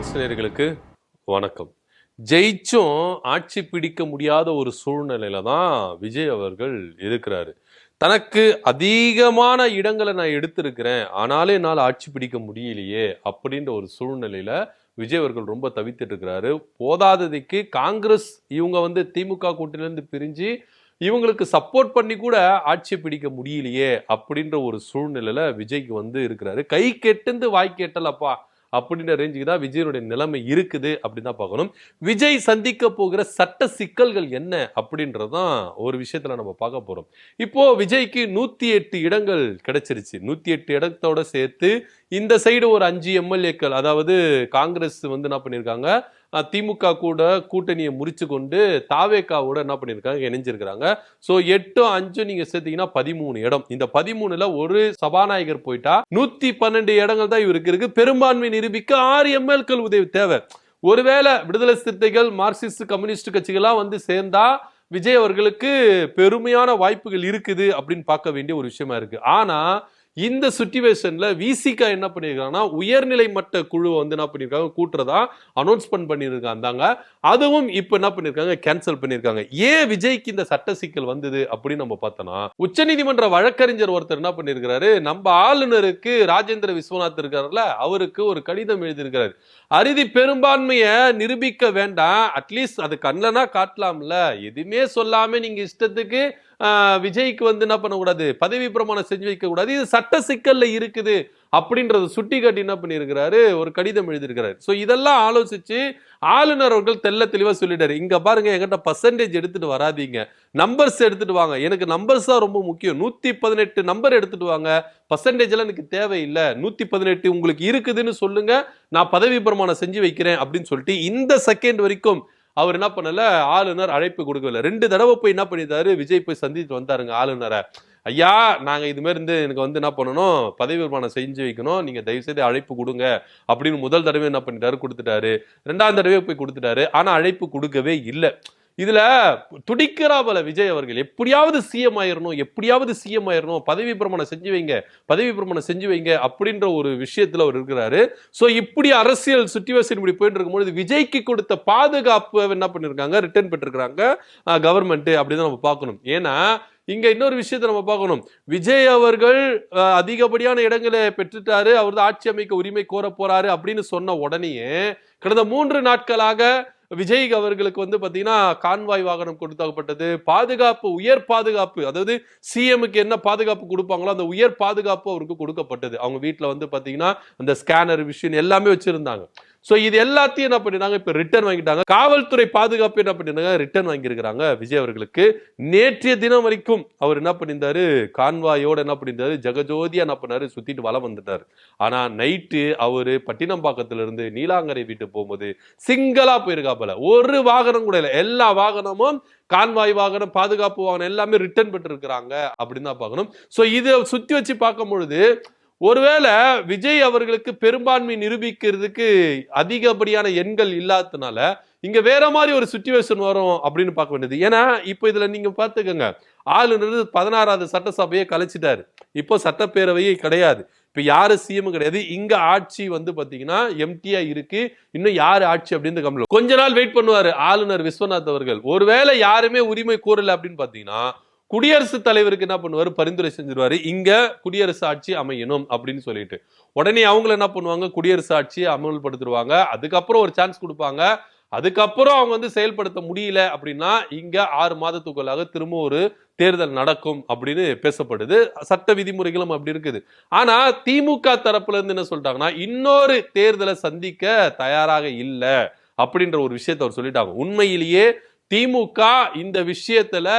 Tax நேயர்களுக்கு வணக்கம். ஜெயிச்சும் ஆட்சி பிடிக்க முடியாத ஒரு சூழ்நிலையில தான் விஜய் அவர்கள் இருக்கிறாரு. தனக்கு அதிகமான இடங்களை நான் எடுத்திருக்கிறேன், ஆனாலும் என்னால் ஆட்சி பிடிக்க முடியலையே அப்படின்ற ஒரு சூழ்நிலையில விஜய் அவர்கள் ரொம்ப தவித்துட்டு இருக்கிறாரு. போதாததுக்கு காங்கிரஸ் இவங்க திமுக கூட்டணியிலிருந்து பிரிஞ்சு இவங்களுக்கு சப்போர்ட் பண்ணி கூட ஆட்சி பிடிக்க முடியலையே அப்படின்ற ஒரு சூழ்நிலையில விஜய்க்கு இருக்கிறாரு. கை கெட்டுந்து வாய் கேட்டலப்பா அப்படின்ற ரேஞ்சுக்கு தான் விஜயனுடைய நிலைமை இருக்குது அப்படின்னு தான் பார்க்கணும். விஜய் சந்திக்க போகிற சட்ட சிக்கல்கள் என்ன அப்படின்றதான் ஒரு விஷயத்துல நம்ம பார்க்க போறோம். இப்போ விஜய்க்கு 108 இடங்கள் கிடைச்சிருச்சு. 108 இடத்தோட சேர்த்து இந்த சைடு ஒரு 5 எம்எல்ஏக்கள், அதாவது காங்கிரஸ் என்ன பண்ணியிருக்காங்க, திமுக கூட கூட்டணியை முறிச்சு கொண்டு தாவேக்காவோட என்ன பண்ணியிருக்காங்க, இணைஞ்சிருக்கிறாங்க. ஸோ 8 5 நீங்க சேர்த்தீங்கன்னா 13 இடம். இந்த 13ல ஒரு சபாநாயகர் போயிட்டா 112 இடங்கள் தான் இவருக்கு இருக்கு. பெரும்பான்மை நிரூபிக்க 6 எம்எல்ஏக்கள் உதவி தேவை. ஒருவேளை விடுதலை சிறுத்தைகள், மார்க்சிஸ்ட், கம்யூனிஸ்ட் கட்சிகள்லாம் சேர்ந்தா விஜய் அவர்களுக்கு பெருமையான வாய்ப்புகள் இருக்குது அப்படின்னு பார்க்க வேண்டிய ஒரு விஷயமா இருக்கு. ஆனா இந்த சிச்சுவேஷன்ல விசிகா என்ன பண்ணிருக்காங்கன்னா, உயர்நிலை மட்ட குழு என்ன பண்ணிருக்காங்க, கூட்டுறதா அனௌன்ஸ்மெண்ட் பண்ணிருக்காங்க. அதுவும் இப்ப என்ன பண்ணிருக்காங்க, கேன்சல் பண்ணிருக்காங்க. ஏன் விஜய்க்கு இந்த சட்ட சிக்கல் வந்தது அப்படின்னு நம்ம பார்த்தோம்னா, உச்சநீதிமன்ற வழக்கறிஞர் ஒருத்தர் என்ன பண்ணிருக்காரு, நம்ம ஆளுநருக்கு ராஜேந்திர விஸ்வநாத் இருக்காருல்ல, அவருக்கு ஒரு கடிதம் எழுதியிருக்கிறாரு. அறுதி பெரும்பான்மைய நிரூபிக்க வேண்டாம், அட்லீஸ்ட் அது கண்ணனா காட்டலாம்ல, எதுவுமே சொல்லாம நீங்க இஷ்டத்துக்கு விஜய்க்கு என்ன பண்ணக்கூடாது, பதவி பிரமாணம் செஞ்சு வைக்க கூடாது, இது சட்ட சிக்கல்ல இருக்குது அப்படின்றத சுட்டி காட்டி என்ன பண்ணிருக்கிறாரு, ஒரு கடிதம் எழுதியிருக்கிறாரு. சோ இதெல்லாம் ஆலோசிச்சு ஆளுநர் அவர்கள் தெல்ல தெளிவா சொல்லிட்டாரு, இங்க பாருங்க, என்கிட்ட பர்சன்டேஜ் எடுத்துட்டு வராதீங்க, நம்பர்ஸ் எடுத்துட்டு வாங்க, எனக்கு நம்பர்ஸ் தான் ரொம்ப முக்கியம், 118 நம்பர் எடுத்துட்டு வாங்க, பர்சன்டேஜ் எல்லாம் எனக்கு தேவையில்லை, 118 உங்களுக்கு இருக்குதுன்னு சொல்லுங்க, நான் பதவி பிரமாணம் செஞ்சு வைக்கிறேன் அப்படின்னு சொல்லிட்டு இந்த செகண்ட் வரைக்கும் அவர் என்ன பண்ணல, ஆளுநர் அழைப்பு கொடுக்கல. 2 தடவை போய் என்ன பண்ணிட்டாரு, விஜய் போய் சந்தித்து வந்தாருங்க ஆளுநரை. ஐயா, நாங்க இது மாதிரி எனக்கு என்ன பண்ணணும், பதவி பிரமாணம் செஞ்சு வைக்கணும், நீங்க தயவு செய்து அழைப்பு கொடுங்க அப்படின்னு முதல் தடவை என்ன பண்ணிட்டாரு, கொடுத்துட்டாரு. 2ஆம் தடவை போய் கொடுத்துட்டாரு. ஆனா அழைப்பு கொடுக்கவே இல்லை. இதுல துடிக்கிறாபல விஜய் அவர்கள், எப்படியாவது சிஎம் ஆயிரணும், எப்படியாவது சிஎம் ஆயிரணும், பதவி பிரமாணம் செஞ்சு வைங்க, பதவி பிரமாணம் செஞ்சு வைங்க அப்படின்ற ஒரு விஷயத்துல அவர் இருக்கிறாரு. சோ இப்படி அரசியல் சிச்சுவேஷன் இப்படி போயிட்டு இருக்கும்போது விஜய்க்கு கொடுத்த பாதுகாப்பு என்ன பண்ணிருக்காங்க, ரிட்டர்ன் பெற்றிருக்காங்க கவர்மெண்ட் அப்படிதான் நம்ம பார்க்கணும். ஏன்னா இங்க இன்னொரு விஷயத்தை நம்ம பார்க்கணும், விஜய் அவர்கள் அதிகப்படியான இடங்களை பெற்றுட்டாரு, அவர் தான் ஆட்சி அமைக்க உரிமை கோர போறாரு அப்படின்னு சொன்ன உடனேயே கடந்த 3 நாட்களாக விஜய் அவர்களுக்கு பாத்தீங்கன்னா கான்வாய் வாகனம் கொடுக்கப்பட்டது, பாதுகாப்பு, உயர் பாதுகாப்பு, அதாவது சிஎம்க்கு என்ன பாதுகாப்பு கொடுப்பாங்களோ அந்த உயர் பாதுகாப்பு அவருக்கு கொடுக்கப்பட்டது. அவங்க வீட்டுல பாத்தீங்கன்னா அந்த ஸ்கேனர் விஷயம் எல்லாமே வச்சிருந்தாங்க. சோ இது எல்லாத்தையும் என்ன பண்ணிட்டாங்க, இப்ப ரிட்டர்ன் வாங்கிட்டாங்க. காவல்துறை பாதுகாப்பு என்ன பண்ணிட்டாங்க, ரிட்டர்ன் வாங்கியிருக்கிறாங்க விஜய் அவர்களுக்கு. நேற்றைய தினம் வரைக்கும் அவர் என்ன பண்ணியிருந்தாரு, கான்வாயோட என்ன பண்ணியிருந்தாரு, ஜெகஜோதியா என்ன பண்ணாரு, சுத்திட்டு வலம் வந்துட்டாரு. ஆனா நைட்டு அவரு பட்டினம்பாக்கத்துல இருந்து நீலாங்கரை வீட்டு போகும்போது சிங்களா போயிருக்காப்பல, ஒரு வாகனம் கூட இல்லை, எல்லா வாகனமும் கான்வாய் வாகனம், பாதுகாப்பு வாகனம் எல்லாமே ரிட்டர்ன் பெற்று இருக்கிறாங்க அப்படின்னு தான் பார்க்கணும். சோ இதை சுத்தி வச்சு பார்க்கும் பொழுது ஒருவேளை விஜய் அவர்களுக்கு பெரும்பான்மை நிரூபிக்கிறதுக்கு அதிகப்படியான எண்கள் இல்லாததுனால இங்க வேற மாதிரி ஒரு சிச்சுவேஷன் வரும் அப்படின்னு பார்க்க வேண்டியது. ஏன்னா இப்ப இதுல நீங்க பாத்துக்கோங்க, ஆளுநர் 16வது சட்டசபையை கலைச்சிட்டாரு, இப்போ சட்டப்பேரவையே கிடையாது, இப்ப யாரு சிஎம் கிடையாது, இங்க ஆட்சி பாத்தீங்கன்னா எம்டியா இருக்கு, இன்னும் யாரு ஆட்சி அப்படின்னு கம்பளம். கொஞ்ச நாள் வெயிட் பண்ணுவாரு ஆளுநர் விஸ்வநாத் அவர்கள். ஒருவேளை யாருமே உரிமை கோரல அப்படின்னு பாத்தீங்கன்னா குடியரசுத் தலைவருக்கு என்ன பண்ணுவாரு, பரிந்துரை செஞ்சிருவாரு, இங்க குடியரசு ஆட்சி அமையணும் அப்படின்னு சொல்லிட்டு. உடனே அவங்கள என்ன பண்ணுவாங்க, குடியரசு ஆட்சியை அமல்படுத்திடுவாங்க. அதுக்கப்புறம் ஒரு சான்ஸ் கொடுப்பாங்க. அதுக்கப்புறம் அவங்க செயல்படுத்த முடியல அப்படின்னா இங்க 6 மாதத்துக்குள்ளாக திரும்ப ஒரு தேர்தல் நடக்கும் அப்படின்னு பேசப்படுது. சட்ட விதிமுறைகளும் அப்படி இருக்குது. ஆனா திமுக தரப்புல இருந்து என்ன சொல்லிட்டாங்கன்னா, இன்னொரு தேர்தலை சந்திக்க தயாராக இல்லை அப்படின்ற ஒரு விஷயத்த அவர் சொல்லிட்டாங்க. உண்மையிலேயே திமுக இந்த விஷயத்துல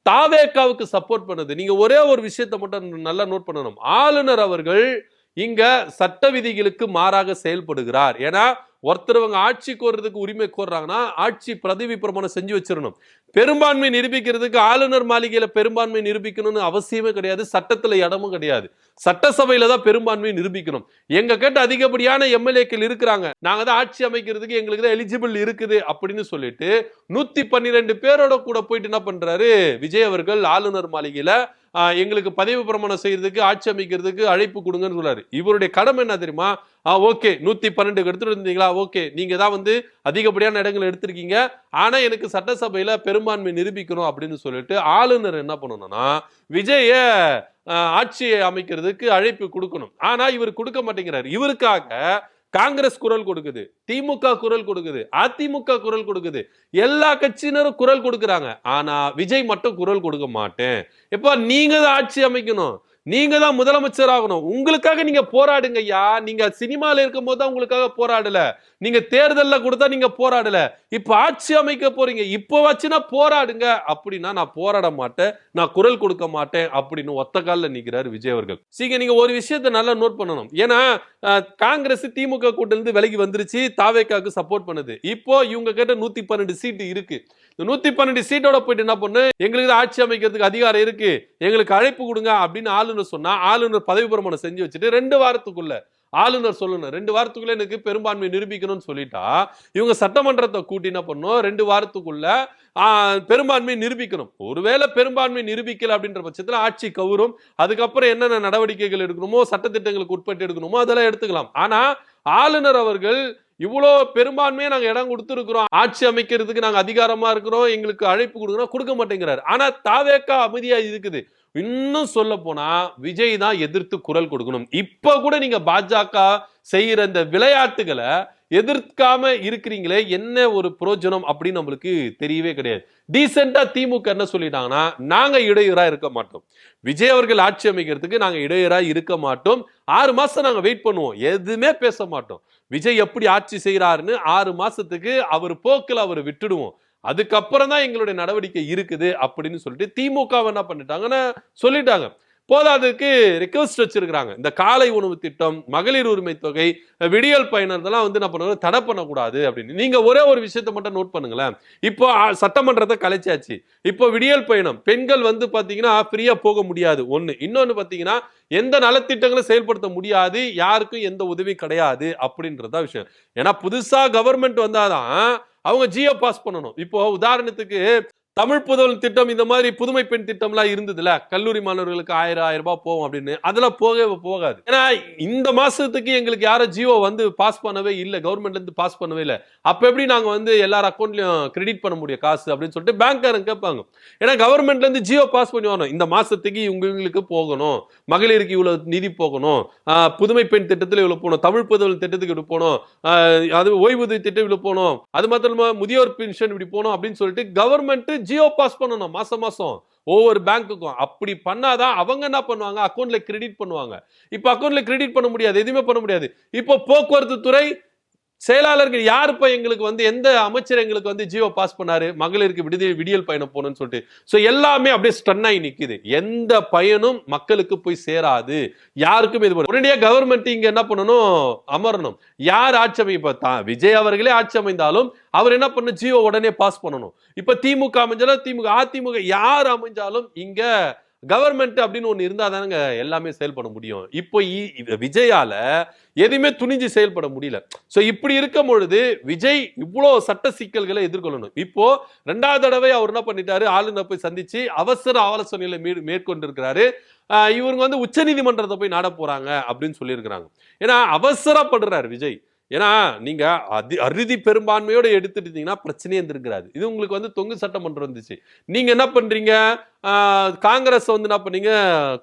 தாவேக்காவுக்கு சப்போர்ட் பண்ணுது. நீங்க ஒரே ஒரு விஷயத்தை மட்டும் நல்லா நோட் பண்ணணும், ஆளுநர் அவர்கள் இங்க சட்ட விதிகளுக்கு மாறாக செயல்படுகிறார். ஏன்னா ஒருத்தரவங்க ஆட்சி கோர்றதுக்கு உரிமை கோர்றாங்கன்னா ஆட்சி பதவி பிரமாணம் செஞ்சு வச்சிடணும். பெரும்பான்மை நிரூபிக்கிறதுக்கு ஆளுநர் மாளிகையில பெரும்பான்மை நிரூபிக்கணும்னு அவசியமே கிடையாது, சட்டத்துல இடமும் கிடையாது. சட்டசபையில தான் பெரும்பான்மை நிரூபிக்கணும். எங்க கேட்ட அதிகப்படியான எம்எல்ஏக்கள் இருக்கிறாங்க, நாங்க தான் ஆட்சி அமைக்கிறதுக்கு எங்களுக்கு தான் எலிஜிபிள் இருக்குது அப்படின்னு சொல்லிட்டு 112 பேரோட கூட போயிட்டு என்ன பண்றாரு விஜய் அவர்கள் ஆளுநர் மாளிகையில எங்களுக்கு பதவி பிரமாணம் செய்யறதுக்கு, ஆட்சி அமைக்கிறதுக்கு அழைப்பு கொடுங்கன்னு சொல்றாரு. இவருடைய கடமை என்ன தெரியுமா, ஓகே 112 எடுத்துட்டு இருந்தீங்களா, ஓகே நீங்க தான் வந்து அதிகப்படியான இடங்கள் எடுத்திருக்கீங்க, ஆனா எனக்கு சட்டசபையில பெரும்பான்மை நிரூபிக்கணும் அப்படின்னு சொல்லிட்டு ஆளுநர் என்ன பண்ணணும்னா விஜய ஆட்சியை அமைக்கிறதுக்கு அழைப்பு கொடுக்கணும். ஆனா இவர் கொடுக்க மாட்டேங்கிறார். இவருக்காக காங்கிரஸ் குரல் கொடுக்குது, திமுக குரல் கொடுக்குது, அதிமுக குரல் கொடுக்குது, எல்லா கட்சியினரும் குரல் கொடுக்குறாங்க. ஆனா விஜய் மட்டும் குரல் கொடுக்க மாட்டேன். இப்ப நீங்க தான் ஆட்சி அமைக்கணும், நீங்க தான் முதலமைச்சர் ஆகணும், உங்களுக்காக நீங்க போராடுங்க ஐயா. நீங்க சினிமால இருக்கும் போது தான் உங்களுக்காக போராடல, நீங்க தேர்தல்ல கொடுத்தா நீங்க போராடல, இப்ப ஆட்சி அமைக்க போறீங்க, இப்ப வச்சுனா போராடுங்க அப்படின்னா நான் போராட மாட்டேன், நான் குரல் கொடுக்க மாட்டேன் அப்படின்னு ஒத்த காலில் நிக்கிறாரு விஜய் அவர்கள். சீங்க நீங்க ஒரு விஷயத்தை நல்லா நோட் பண்ணணும். ஏன்னா காங்கிரஸ் திமுக கூட்டிலிருந்து விலகி வந்துருச்சு, தாவேக்காக்கு சப்போர்ட் பண்ணுது. இப்போ இவங்க கிட்ட 112 சீட்டு இருக்கு. இந்த 112 சீட்டோட போயிட்டு என்ன பண்ணு, எங்களுக்கு ஆட்சி அமைக்கிறதுக்கு அதிகாரம் இருக்கு, எங்களுக்கு அழைப்பு கொடுங்க அப்படின்னு ஆளுநர் சொன்னா, ஆளுநர் பதவி பிரமாணம் செஞ்சு வச்சுட்டு 2 வாரத்துக்குள்ள ஆளுநர் சொல்லணும், 2 வாரத்துக்குள்ள எனக்கு பெரும்பான்மை நிரூபிக்கணும்னு சொல்லிட்டா, இவங்க சட்டமன்றத்தை கூட்டி என்ன பண்ணும், 2 வாரத்துக்குள்ள பெரும்பான்மை நிரூபிக்கணும். ஒருவேளை பெரும்பான்மை நிரூபிக்கல அப்படின்ற பட்சத்தில் ஆட்சி கவுரும். அதுக்கப்புறம் என்னென்ன நடவடிக்கைகள் எடுக்கணுமோ, சட்டத்திட்டங்களுக்கு உட்பட்டு எடுக்கணுமோ அதெல்லாம் எடுத்துக்கலாம். ஆனா ஆளுநர் அவர்கள் இவ்வளோ பெரும்பான்மையை நாங்க இடம் கொடுத்துருக்கிறோம், ஆட்சி அமைக்கிறதுக்கு நாங்க அதிகாரமா இருக்கிறோம், எங்களுக்கு அழைப்பு கொடுக்கணும், கொடுக்க மாட்டேங்கிறாரு. ஆனா தாவேக்கா அமைதியா இருக்குது. இன்னும் சொல்ல போனா விஜய் தான் எதிர்த்து குரல் கொடுக்கணும். இப்ப கூட நீங்க பாஜக செய்யற இந்த விளையாட்டுகளை எதிர்க்காம இருக்கிறீங்களே, என்ன ஒரு பிரயோஜனம் அப்படின்னு நம்மளுக்கு தெரியவே கிடையாது. டீசெண்டா திமுக என்ன சொல்லிட்டாங்கன்னா, நாங்க இடையூறா இருக்க மாட்டோம், விஜய் அவர்கள் ஆட்சி அமைக்கிறதுக்கு நாங்க இடையூறா இருக்க மாட்டோம், 6 மாசம் நாங்க வெயிட் பண்ணுவோம், எதுவுமே பேச மாட்டோம், விஜய் எப்படி ஆட்சி செய்யறாருன்னு 6 மாசத்துக்கு அவர் போக்குல அவர் விட்டுடுவோம், அதுக்கப்புறம் தான் எங்களுடைய நடவடிக்கை இருக்குது அப்படின்னு சொல்லிட்டு திமுக என்ன பண்ணிட்டாங்கன்னு சொல்லிட்டாங்க. போதாதுக்கு ரிக்வெஸ்ட் வச்சிருக்காங்க. இந்த காலை உணவு திட்டம், மகளிர் உரிமை தொகை, விடியல் பயணம் வந்து என்ன பண்ணுறது, தடை பண்ணக்கூடாது அப்படின்னு. நீங்க ஒரே ஒரு விஷயத்தை மட்டும் நோட் பண்ணுங்களேன். இப்போ சட்டமன்றத்தை கலைச்சாச்சு, இப்போ விடியல் பயணம் பெண்கள் வந்து பாத்தீங்கன்னா ஃப்ரீயா போக முடியாது ஒண்ணு, இன்னொன்னு பாத்தீங்கன்னா எந்த நலத்திட்டங்களும் செயல்படுத்த முடியாது, யாருக்கும் எந்த உதவி கிடையாது அப்படின்றதா விஷயம். ஏன்னா புதுசா கவர்மெண்ட் வந்தாதான் அவங்க ஜியோ பாஸ் பண்ணணும். இப்போ உதாரணத்துக்கு தமிழ் புதல் திட்டம், இந்த மாதிரி புதுமை பெண் திட்டம்லாம் இருந்ததுல, கல்லூரி மாணவர்களுக்கு 1000 ரூபாய் போகும் அப்படின்னு, அதெல்லாம் போகாது. ஏன்னா இந்த மாசத்துக்கு எங்களுக்கு யாரும் ஜியோ வந்து பாஸ் பண்ணவே இல்லை, கவர்மெண்ட்ல இருந்து பாஸ் பண்ணவே இல்லை, அப்ப எப்படி நாங்க வந்து எல்லார் அக்கௌண்ட்லயும் கிரெடிட் பண்ண முடியும் காசு அப்படின்னு சொல்லிட்டு பேங்க்காரங்க கேட்பாங்க. ஏன்னா கவர்மெண்ட்ல இருந்து ஜியோ பாஸ் பண்ணி வரணும், இந்த மாசத்துக்கு இவங்களுக்கு போகணும், மகளிருக்கு இவ்வளவு நிதி போகணும், புதுமை பெண் திட்டத்தில் இவ்வளவு போகணும், தமிழ் புதல் திட்டத்துக்கு இப்படி போகணும், அது ஓய்வூதிய திட்டம் இவ்வளவு போகணும், அது மாத்திரமா முதியோர் பென்ஷன் இப்படி போகணும் அப்படின்னு சொல்லிட்டு கவர்மெண்ட் ஜியோ பாஸ் பண்ணணும் மாசம் மாசம் ஒவ்வொரு பேங்க்குக்கும். அப்படி பண்ணாதான் அவங்க என்ன பண்ணுவாங்க, அக்கௌண்ட்ல கிரெடிட் பண்ணுவாங்க. இப்ப அக்கௌண்ட்ல கிரெடிட் பண்ண முடியாது, எதுவுமே பண்ண முடியாது. இப்போ போக்குவரத்து துறை செயலாளர்கள் யாருப்பா எங்களுக்கு வந்து, எந்த அமைச்சர் எங்களுக்கு வந்து ஜியோ பாஸ் பண்ணாரு மகளிருக்கு விடியல் பயணம் போகணும்னு சொல்லிட்டு. சோ எல்லாமே அப்படியே ஸ்டன் ஆகி நிக்குது, எந்த பயனும் மக்களுக்கு போய் சேராது, யாருக்கும் இது உடனடியாக கவர்மெண்ட் இங்க என்ன பண்ணணும், அமரணும். யார் ஆட்சி அமைப்பா, விஜய் அவர்களே ஆட்சி அமைந்தாலும் அவர் என்ன பண்ணணும், ஜியோ உடனே பாஸ் பண்ணணும். இப்ப திமுக அமைஞ்சாலும் திமுக, அதிமுக யார் அமைஞ்சாலும் இங்க கவர்மெண்ட் அப்படின்னு ஒண்ணு இருந்தா தானங்க எல்லாமே செயல்பட முடியும். இப்போ விஜயால எதுவுமே துணிஞ்சு செயல்பட முடியல. சோ இப்படி இருக்கும் பொழுது விஜய் இவ்வளவு சட்ட சிக்கல்களை எதிர்கொள்ளணும். இப்போ 2வது தடவை அவர் என்ன பண்ணிட்டாரு, ஆளுநர் போய் சந்திச்சு அவசர ஆலோசனைகளை மேற்கொண்டிருக்கிறாரு. இவங்க வந்து உச்ச நீதிமன்றத்தை போய் நாட போறாங்க அப்படின்னு சொல்லியிருக்கிறாங்க. ஏன்னா அவசரப்படுறாரு விஜய். ஏன்னா நீங்க அறுதி பெரும்பான்மையோட எடுத்துட்டீங்கன்னா பிரச்சனையே இருந்திருக்காது. இது உங்களுக்கு வந்து தொங்கு சட்டமன்றம் இருந்துச்சு, நீங்க என்ன பண்றீங்க, காங்கிரஸ் வந்து என்ன பண்ணீங்க,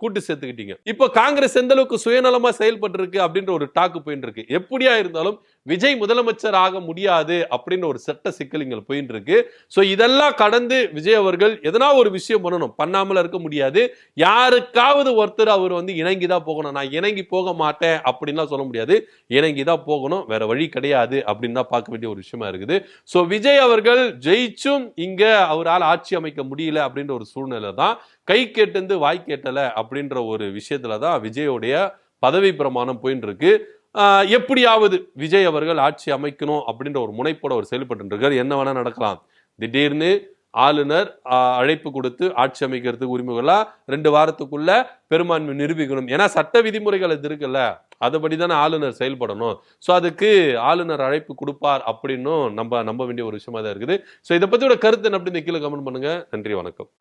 கூட்டு சேர்த்துக்கிட்டீங்க. இப்போ காங்கிரஸ் எந்த அளவுக்கு சுயநலமா செயல்பட்டு இருக்கு அப்படின்ற ஒரு டாக்கு போயிட்டு இருக்கு. எப்படியா இருந்தாலும் விஜய் முதலமைச்சர் ஆக முடியாது அப்படின்னு ஒரு சட்ட சிக்கல் இங்க போயிட்டு இருக்கு. சோ இதெல்லாம் கடந்து விஜய் அவர்கள் எதனா ஒரு விஷயம் பண்ணணும், பண்ணாமல இருக்க முடியாது. யாருக்காவது ஒருத்தர் அவர் வந்து இணங்கிதான் போகணும். நான் இணங்கி போக மாட்டேன் அப்படின்லாம் சொல்ல முடியாது, இணங்கிதான் போகணும், வேற வழி கிடையாது அப்படின்னு தான் பார்க்க வேண்டிய ஒரு விஷயமா இருக்குது. சோ விஜய் அவர்கள் ஜெயிச்சும் இங்க அவரால் ஆட்சி அமைக்க முடியல அப்படின்ற ஒரு சூழ்நிலை தான், கை கேட்டு வாய் கேட்டல அப்படின்ற ஒரு விஷயத்துலதான் விஜயோடைய பதவி பிரமாணம் போயிட்டு இருக்கு. எப்படியாவது விஜய் அவர்கள் ஆட்சி அமைக்கணும் அப்படின்ற ஒரு முனைப்போட அவர் செயல்பட்டு இருக்காரு. என்ன வேணா நடக்கலாம், திடீர்னு ஆளுநர் அழைப்பு கொடுத்து ஆட்சி அமைக்கிறதுக்கு உரிமைகளா 2 வாரத்துக்குள்ள பெரும்பான்மை நிரூபிக்கணும். ஏன்னா சட்ட விதிமுறைகள் இது இருக்குல்ல, அதுபடிதானே ஆளுநர் செயல்படணும். சோ அதுக்கு ஆளுநர் அழைப்பு கொடுப்பார் அப்படின்னும் நம்ப வேண்டிய ஒரு விஷயமா தான் இருக்குது. சோ இதை பத்தியோட கருத்து என்ன அப்படின்னு கீழே கமெண்ட் பண்ணுங்க. நன்றி, வணக்கம்.